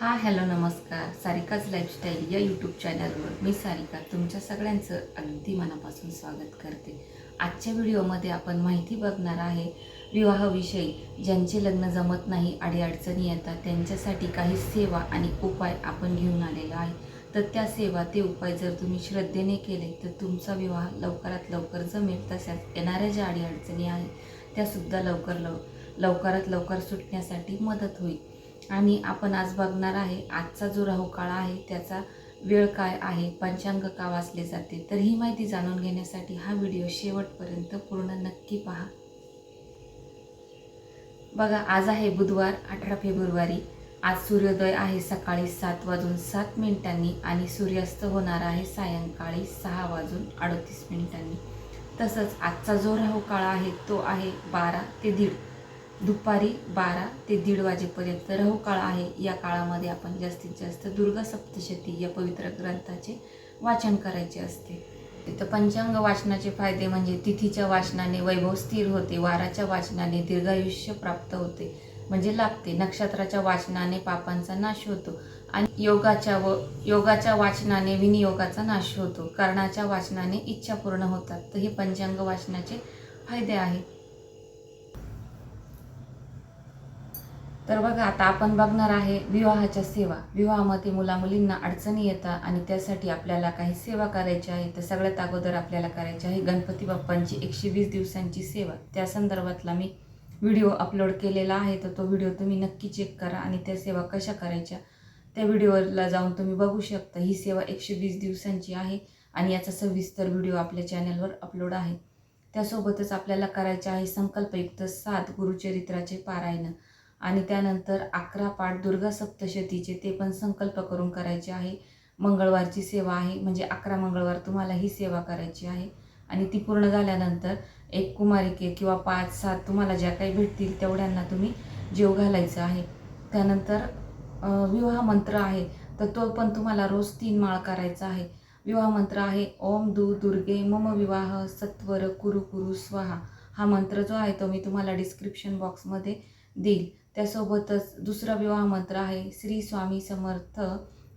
Hello नमस्कार. सारिकाच lifestyle या YouTube चॅनलवर मी सारिका तुमच्या सगळ्यांचं अगदी मनापासून स्वागत करते. आजच्या व्हिडिओमध्ये आपण माहिती बघणार आहे विवाहाविषयी. ज्यांचे लग्न जमत नाही, अडीअडचणी येतात, त्यांच्यासाठी काही सेवा आणि उपाय आपण घेऊन आलेलो आहे. तर त्या सेवा ते उपाय जर तुम्ही श्रद्धेने केले तर तुमचा विवाह लवकरात लवकर जमेल. तशाच येणाऱ्या ज्या अडीअडचणी आहेत त्यासुद्धा लवकरात लवकर सुटण्यासाठी मदत होईल. आणि आपण आज बघणार आहे आजचा जो राहू काळ आहे त्याचा वेळ काय आहे, पंचांग का वाचले जाते. तर ही माहिती जाणून घेण्यासाठी हा व्हिडिओ शेवटपर्यंत पूर्ण नक्की पहा. बघा, आज आहे बुधवार 18 फेब्रुवारी. आज सूर्योदय आहे सकाळी 7:07 आणि सूर्यास्त होणार आहे सायंकाळी 6:38. तसंच आजचा जो राहू काळ आहे तो आहे 12 ते 1:30, दुपारी 12 ते 1:30 वाजेपर्यंत राहू काळ आहे. या काळामध्ये आपण जास्तीत जास्त दुर्गा सप्तशती या पवित्र ग्रंथाचे वाचन करायचे असते. तर पंचांग वाचनाचे फायदे म्हणजे तिथीच्या वाचनाने वैभव स्थिर होते, वाराच्या वाचनाने दीर्घायुष्य प्राप्त होते म्हणजे लाभते, नक्षत्राच्या वाचनाने पापांचा नाश होतो आणि योगाच्या वाचनाने विनियोगाचा नाश होतो, कर्णाच्या वाचनाने इच्छा पूर्ण होतात. तर हे पंचांग वाचनाचे फायदे आहेत. तर बघा, आता आपण बघणार आहे विवाहाच्या सेवा. विवाहामध्ये मुलामुलींना अडचणी येतात आणि त्यासाठी आपल्याला काही सेवा करायची आहे. तर सगळ्यात अगोदर आपल्याला करायची आहे गणपती बाप्पांची 120 दिवसांची सेवा. त्या संदर्भातला मी व्हिडिओ अपलोड केलेला आहे, तर तो व्हिडिओ तुम्ही नक्की चेक करा आणि त्या सेवा कशा करायच्या त्या व्हिडिओला जाऊन तुम्ही बघू शकता. ही सेवा 120 दिवसांची आहे आणि याचा सविस्तर व्हिडिओ आपल्या चॅनलवर अपलोड आहे. त्यासोबतच आपल्याला करायचे आहे संकल्पयुक्त 7 गुरुचरित्राचे पारायण आणि त्यानंतर 11 पाठ दुर्गा सप्तशतीचे, ते पण संकल्प करून करायचे आहे. मंगळवारची सेवा आहे, म्हणजे 11 मंगळवार तुम्हाला ही सेवा करायची आहे आणि ती पूर्ण झाल्यानंतर एक कुमारिके किंवा 5-7 तुम्हाला ज्या काही भेटतील तेवढ्यांना तुम्ही जेव घालायचं आहे. त्यानंतर विवाह मंत्र आहे, तर तो पण तुम्हाला रोज 3 माळ करायचा आहे. विवाह मंत्र आहे ओम दुर्गे मम विवाह सत्वर कुरु कुरु स्वाहा. हा मंत्र जो आहे तो मी तुम्हाला डिस्क्रिप्शन बॉक्समध्ये देईल. त्यासोबतच दुसरा विवाह मंत्र आहे श्री स्वामी समर्थ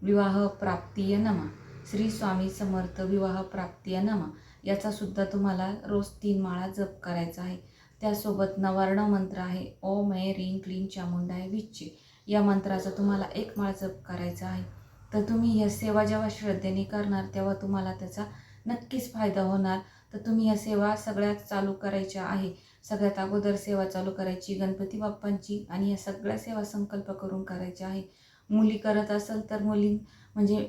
विवाह प्राप्तीय नमा. श्री स्वामी समर्थ विवाह प्राप्तीय नमा याचा सुद्धा तुम्हाला रोज 3 माळा जप करायचा आहे. त्यासोबत नवार्ण मंत्र आहे ओम ऐ ह्रीं क्लीं चामुंडाय विच्चे. या मंत्राचा तुम्हाला 1 माळ जप करायचा आहे. तर तुम्ही या सेवा जेव्हा श्रद्धेने करणार तेव्हा तुम्हाला त्याचा नक्कीच फायदा होणार. तर तुम्ही या सेवा सगळ्यात चालू करायच्या आहे. सगळ्यात अगोदर सेवा चालू करायची गणपती बाप्पांची आणि या सगळ्या सेवा संकल्प करून करायच्या आहे. मुली करत असेल तर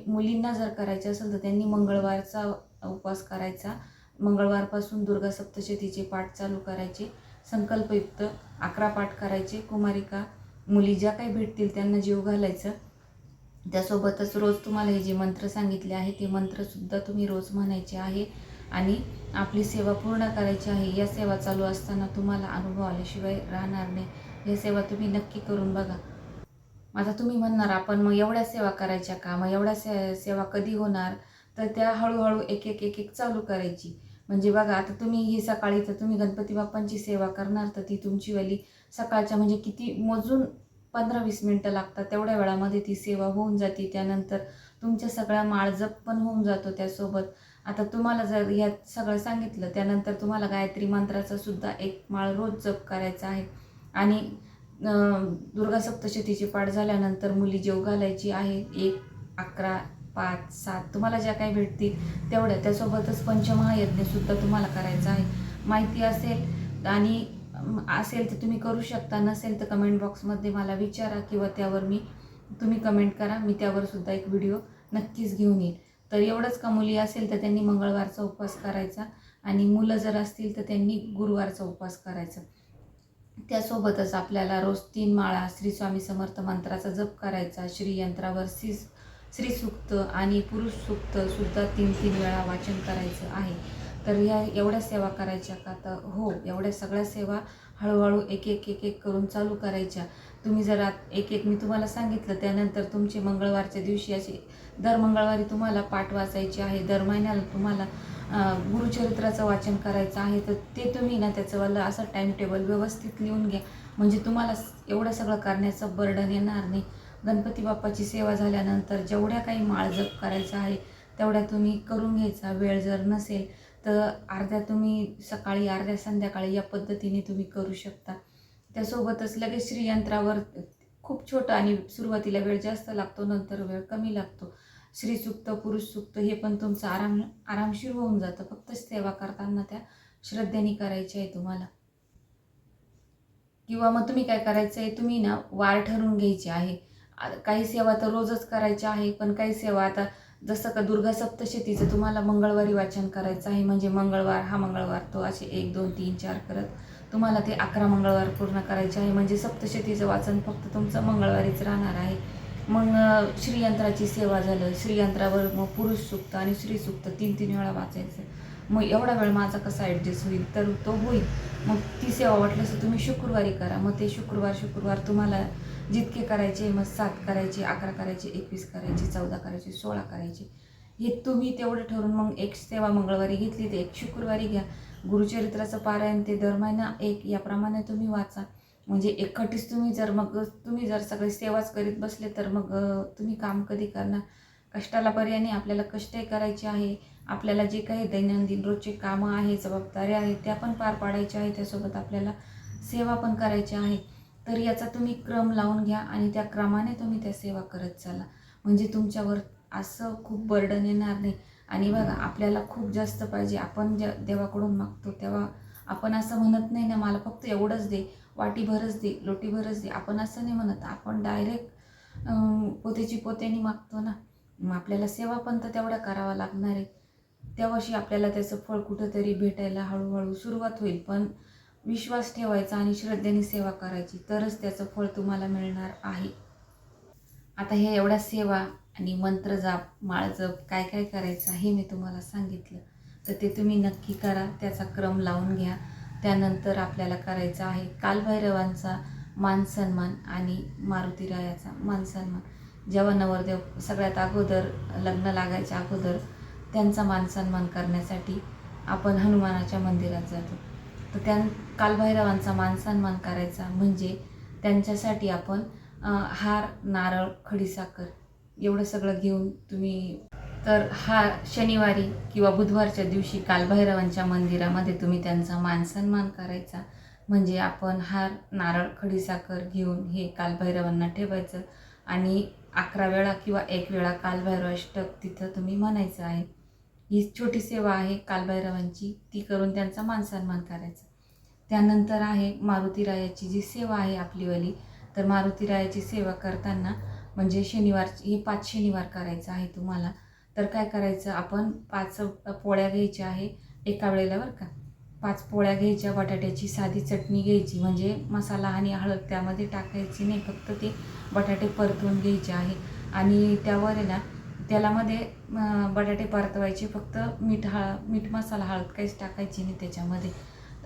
मुलींना जर करायचं असेल तर त्यांनी मंगळवारचा उपवास करायचा. मंगळवारपासून दुर्गा सप्तशतीचे पाठ चालू करायचे, संकल्पयुक्त 11 पाठ करायचे. कुमारिका मुली ज्या काही भेटतील त्यांना जेव घालायचं. त्यासोबतच रोज तुम्हाला हे जे मंत्र सांगितले आहे ते मंत्रसुद्धा तुम्ही रोज म्हणायचे आहे आणि आपली सेवा पूर्ण करायची आहे. या सेवा चालू असताना तुम्हाला अनुभव आल्याशिवाय राहणार नाही. या सेवा तुम्ही नक्की करून बघा. आता तुम्ही म्हणणार आपण मग एवढ्या सेवा करायच्या का, मग एवढ्या सेवा कधी होणार? तर त्या हळूहळू एक एक चालू करायची. म्हणजे बघा, आता तुम्ही ही सकाळी तर तुम्ही गणपती बाप्पांची सेवा करणार तर ती तुमची वाली सकाळच्या म्हणजे किती मोजून 15-20 मिनटं लागतात, तेवढ्या वेळामध्ये ती सेवा होऊन जाते. त्यानंतर तुमच्या सगळ्या माळ जप पण होऊन जातो. त्यासोबत आता तुम्हाला जर ह्यात सगळं सांगितलं त्यानंतर तुम्हाला गायत्री मंत्राचा सुद्धा 1 माळ रोज जप करायचा आहे आणि दुर्गा सप्तशतीचे पाठ झाल्यानंतर मुली जेव घालायची आहे. 1, 11, 5, 7 तुम्हाला ज्या काही भेटतील तेवढ्या. त्यासोबतच पंचमहायज्ञसुद्धा तुम्हाला करायचा आहे. माहिती असेल आणि असेल तर तुम्ही करू शकता, नसेल तर कमेंट बॉक्समध्ये मला विचारा किंवा त्यावर तुम्ही कमेंट करा, मी त्यावर सुद्धा एक व्हिडिओ नक्कीच घेऊन येईल. तर एवढंच का, मुली असेल तर त्यांनी मंगळवारचा उपवास करायचा आणि मुलं जर असतील तर त्यांनी गुरुवारचा उपवास करायचा. त्यासोबतच आपल्याला रोज 3 माळा श्री स्वामी समर्थ मंत्राचा जप करायचा. श्रीयंत्रावर श्री सूक्त आणि पुरुष सूक्त सुद्धा 3-3 वेळा वाचन करायचं आहे. तर ह्या एवढ्या सेवा करायच्या का? तर हो, एवढ्या सगळ्या सेवा हळूहळू एक करून चालू करायच्या. तुम्ही जर एक मी तुम्हाला सांगितलं त्यानंतर तुमचे मंगळवारच्या दिवशी असे दर मंगळवारी तुम्हाला पाठ वाचायचे आहे. दर महिन्याला तुम्हाला गुरुचरित्राचं वाचन करायचं आहे. तर ते तुम्ही ना त्याचंवालं असं टाईम टेबल व्यवस्थित लिहून घ्या, म्हणजे तुम्हाला एवढं सगळं करण्याचं बर्डन येणार नाही. गणपती बाप्पाची सेवा झाल्यानंतर जेवढ्या काही माळ जप करायचा आहे तेवढ्या तुम्ही करून घ्यायचा. वेळ जर नसेल तर अर्ध्या तुम्ही सकाळी, अर्ध्या संध्याकाळी या पद्धतीने तुम्ही करू शकता. त्यासोबतच लगेच श्रीयंत्रावर खूप छोटं आणि सुरुवातीला वेळ जास्त लागतो, नंतर वेळ कमी लागतो. श्रीसूक्त, पुरुष सूक्त हे पण तुमचं आरामशीर होऊन जातं. फक्त सेवा करताना त्या श्रद्धेने करायची आहे तुम्हाला. किंवा मग तुम्ही काय करायचं आहे, तुम्ही ना वार ठरवून घ्यायची आहे. काही सेवा तर रोजच करायच्या आहे, पण काही सेवा आता जसं का दुर्गा सप्तशतीचं तुम्हाला मंगळवारी वाचन करायचं आहे. म्हणजे मंगळवार हा मंगळवार तो असे 1, 2, 3, 4 करत तुम्हाला ते 11 मंगळवार पूर्ण करायचे आहे. म्हणजे सप्तशतीचं वाचन फक्त तुमचं मंगळवारीच राहणार आहे. मग श्रीयंत्राची सेवा झालं, श्रीयंत्रावर मग पुरुष सूक्त आणि श्रीसूक्त 3-3 वेळा वाचायचं. मग एवढा वेळ माझा कसा ॲडजस्ट होईल, तर तो होईल. मग ती सेवा वाटल्यास तुम्ही शुक्रवारी करा. मग ते शुक्रवार तुम्हाला जितके करायचे, मग 7 करायचे, 11 करायचे, 21 करायचे, 14 करायचे, 16 करायचे, हे तुम्ही तेवढं ठरवून मग एक सेवा मंगळवारी घेतली तर एक शुक्रवारी घ्या. गुरुचरित्राचं पारायण ते दर महिना एक याप्रमाणे तुम्ही वाचा. म्हणजे एकखटीच तुम्ही जर सगळे सेवाच करीत बसले तर मग तुम्ही काम कधी करणार. कष्टाला पर्याय नाही. आपल्याला कष्टही करायचे आहे. आपल्याला जे काही दैनंदिन रोजचे कामं आहे, जबाबदाऱ्या आहेत त्या पण पार पाडायच्या आहे. त्यासोबत आपल्याला सेवा पण करायची आहे. तर याचा तुम्ही क्रम लावून घ्या आणि त्या क्रमाने तुम्ही त्या सेवा करत चाला. म्हणजे तुमच्यावर असं खूप बर्डन येणार नाही. आणि बघा, आपल्याला खूप जास्त पाहिजे. आपण देवाकडून मागतो तेव्हा आपण असं म्हणत नाही ना, मला फक्त एवढंच दे, वाटीभरच दे, लोटीभरच दे. आपण असं नाही म्हणत. आपण डायरेक्ट पोतेची पोत्याने मागतो ना. मग आपल्याला सेवा पण तर तेवढ्या करावा लागणार आहे. तेव्हाशी आपल्याला त्याचं फळ कुठंतरी भेटायला हळूहळू सुरुवात होईल. पण विश्वास ठेवायचा आणि श्रद्धेने सेवा करायची, तरच त्याचं फळ तुम्हाला मिळणार आहे. आता हे एवढ्या सेवा आणि मंत्रजाप, माळजप काय काय करायचं हे मी तुम्हाला सांगितलं. तर ते तुम्ही नक्की करा. त्याचा क्रम लावून घ्या. त्यानंतर आपल्याला करायचं आहे कालभैरवांचा मान सन्मान आणि मारुतीरायाचा मान सन्मान. जेव्हा नवरदेव सगळ्यात अगोदर लग्न लागायच्या अगोदर त्यांचा मान सन्मान करण्यासाठी आपण हनुमानाच्या मंदिरात जातो. तर कालभैरवांचा मान सन्मान करायचा म्हणजे त्यांच्यासाठी आपण हार, नारळ, खडीसाखर एवढं सगळं घेऊन तुम्ही, तर हा शनिवारी किंवा बुधवारच्या दिवशी कालभैरवांच्या मंदिरामध्ये तुम्ही त्यांचा मान सन्मान करायचा. म्हणजे आपण हार, नारळ, खडीसाखर घेऊन हे कालभैरवांना ठेवायचं आणि 11 वेळा किंवा 1 वेळा कालभैरवाष्टक तिथं तुम्ही म्हणायचं आहे. ही छोटी सेवा आहे कालभैरवांची, ती करून त्यांचा मान सन्मान करायचा. त्यानंतर आहे मारुतीरायाची जी सेवा आहे आपलीवाली. तर मारुतीरायाची सेवा करताना म्हणजे शनिवारची हे 5 शनिवार करायचं आहे तुम्हाला. तर काय करायचं, आपण 5 पोळ्या घ्यायच्या आहे एका वेळेला बरं का. 5 पोळ्या घ्यायच्या, बटाट्याची साधी चटणी घ्यायची, म्हणजे मसाला आणि हळद त्यामध्ये टाकायची नाही, फक्त ते बटाटे परतवून घ्यायचे आहे. आणि त्यावर आहे ना तेलामध्ये बटाटे परतवायचे, फक्त मीठ मसाला हळद काहीच टाकायची नाही त्याच्यामध्ये.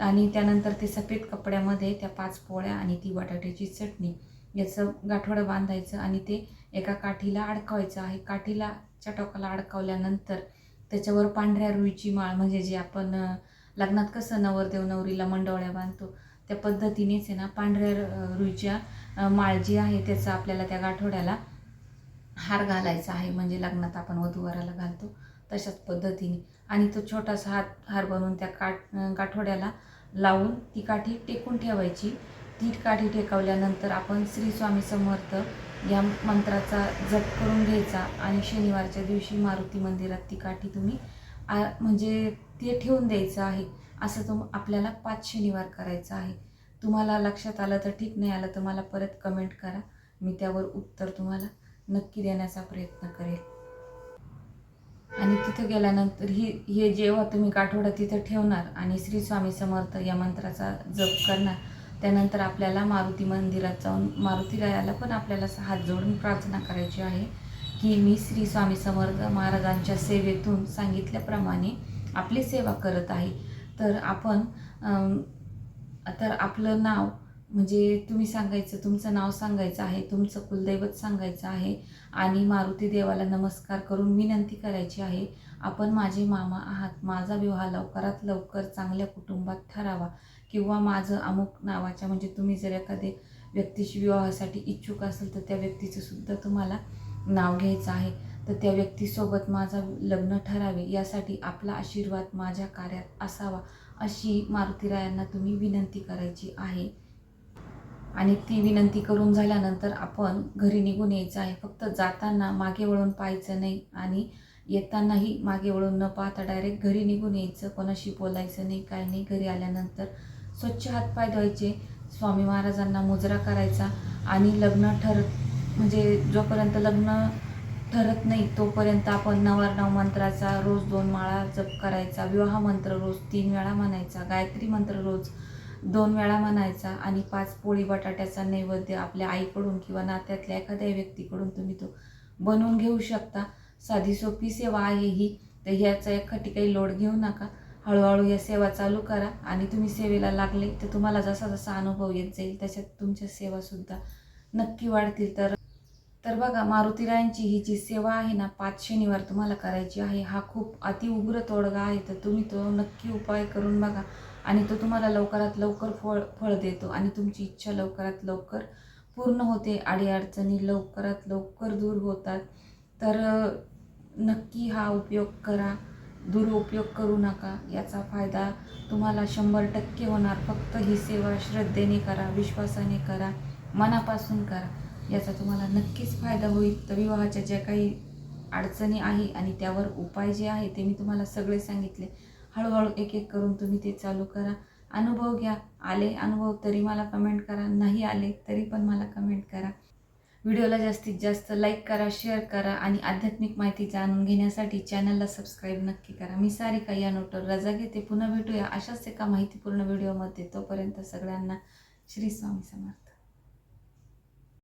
आणि त्यानंतर ते सफेद कपड्यामध्ये त्या 5 पोळ्या आणि ती बटाट्याची चटणी याचं गाठोडं बांधायचं आणि ते एका काठीला अडकवायचं आहे. काठीच्या टोकाला अडकवल्यानंतर त्याच्यावर पांढऱ्या रुईची माळ, म्हणजे जे आपण लग्नात कसं नवरदेव नवरीला मंडवळ्या बांधतो त्या पद्धतीनेच आहे ना, पांढऱ्या रुईच्या माळ जी आहे त्याचं आपल्याला त्या गाठोड्याला हार घालायचा आहे. म्हणजे लग्नात आपण वधूवराला घालतो तशाच पद्धतीने. आणि तो छोटासा हार बनवून त्या गाठोड्याला लावून ती काठी टेकून ठेवायची. ती काठी टेकवल्यानंतर आपण श्री स्वामी समर्थ या मंत्राचा जप करून घ्यायचा आणि शनिवारच्या दिवशी मारुती मंदिरात ती काठी तुम्ही म्हणजे ते ठेवून द्यायचं आहे. असं आपल्याला 5 शनिवार करायचं आहे. तुम्हाला लक्षात आलं तर ठीक, नाही आलं तर मला परत कमेंट करा. मी त्यावर उत्तर तुम्हाला नक्की देण्याचा प्रयत्न करेल. आणि तिथं गेल्यानंतर हे जेव्हा तुम्ही गाठोडा तिथं ठेवणार आणि श्री स्वामी समर्थ या मंत्राचा जप करणार, त्यानंतर आपल्याला मारुती मंदिरात जाऊन मारुतीरायाला पण आपल्याला हात जोडून प्रार्थना करायची आहे की मी श्री स्वामी समर्थ महाराजांच्या सेवेतून सांगितल्याप्रमाणे आपली सेवा करत आहे. तर आपलं नाव म्हणजे तुम्ही सांगायचं, तुमचं नाव सांगायचं आहे, तुमचं कुलदैवत सांगायचं आहे आणि मारुती देवाला नमस्कार करून विनंती करायची आहे, आपण माझे मामा आहात, माझा विवाह लवकरात लवकर चांगल्या कुटुंबात ठरावा किंवा माझं अमुक नावाच्या, म्हणजे तुम्ही जर एखादे व्यक्तीशी विवाहासाठी इच्छुक असेल तर त्या व्यक्तीचं सुद्धा तुम्हाला नाव घ्यायचं आहे. तर त्या व्यक्तीसोबत माझं लग्न ठरावे यासाठी आपला आशीर्वाद माझ्या कार्यात असावा अशी मारुतीरायांना तुम्ही विनंती करायची आहे. आणि ती विनंती करून झाल्यानंतर आपण घरी निघून यायचं आहे. फक्त जाताना मागे वळून पाहायचं नाही आणि येतानाही मागे वळून न पाहता डायरेक्ट घरी निघून यायचं. कोणाशी बोलायचं नाही, काय नाही. घरी आल्यानंतर स्वच्छ हातपाय धुवायचे, स्वामी महाराजांना मुजरा करायचा आणि लग्न म्हणजे जोपर्यंत लग्न ठरत नाही तोपर्यंत आपण नवरनव मंत्राचा रोज 2 माळा जप करायचा, विवाह मंत्र रोज 3 वेळा म्हणायचा, गायत्री मंत्र रोज 2 वेळा म्हणायचा आणि 5 पोळी बटाट्याचा नैवेद्य आपल्या आईकडून किंवा नात्यातल्या एखाद्या व्यक्तीकडून तुम्ही तो बनवून घेऊ शकता. साधी सोपी सेवा आहे ही. तर ह्याचा एखादी काही लोड घेऊ नका. हळूहळू या सेवा चालू करा आणि तुम्ही सेवेला लागले तर तुम्हाला जसा जसा अनुभव येत जाईल त्याच्यात तुमच्या सेवासुद्धा नक्की वाढतील. तर बघा, मारुतीरायांची ही जी सेवा आहे ना, 5 शनिवार तुम्हाला करायची आहे. हा खूप अतिउग्र तोडगा आहे. तर तुम्ही तो नक्की उपाय करून बघा आणि तो तुम्हाला लवकरात लवकर फळ देतो आणि तुमची इच्छा लवकरात लवकर पूर्ण होते. अडीअडचणी लवकरात लवकर दूर होतात. तर नक्की हा उपयोग करा, दुरुपयोग करू नका. याचा फायदा तुम्हाला 100% होणार. फक्त ही सेवा श्रद्धेने करा, विश्वासाने करा, मनापासून करा. याचा तुम्हाला नक्कीच फायदा होईल. तर विवाहाच्या ज्या काही अडचणी आहे आणि त्यावर उपाय जे आहे ते मी तुम्हाला सगळे सांगितले. हळूहळू एक एक करून तुम्ही ते चालू करा. अनुभव घ्या. आले अनुभव तरी मला कमेंट करा, नाही आले तरी पण मला कमेंट करा. व्हिडिओला जास्तीत जास्त लाईक करा, शेअर करा आणि आध्यात्मिक माहिती जाणून घेण्यासाठी चॅनलला सबस्क्राईब नक्की करा. मी सारिका या नोटवर रजा घेते. पुन्हा भेटूया अशाच एका माहितीपूर्ण व्हिडिओमध्ये. तोपर्यंत सगळ्यांना श्री स्वामी समर्थ.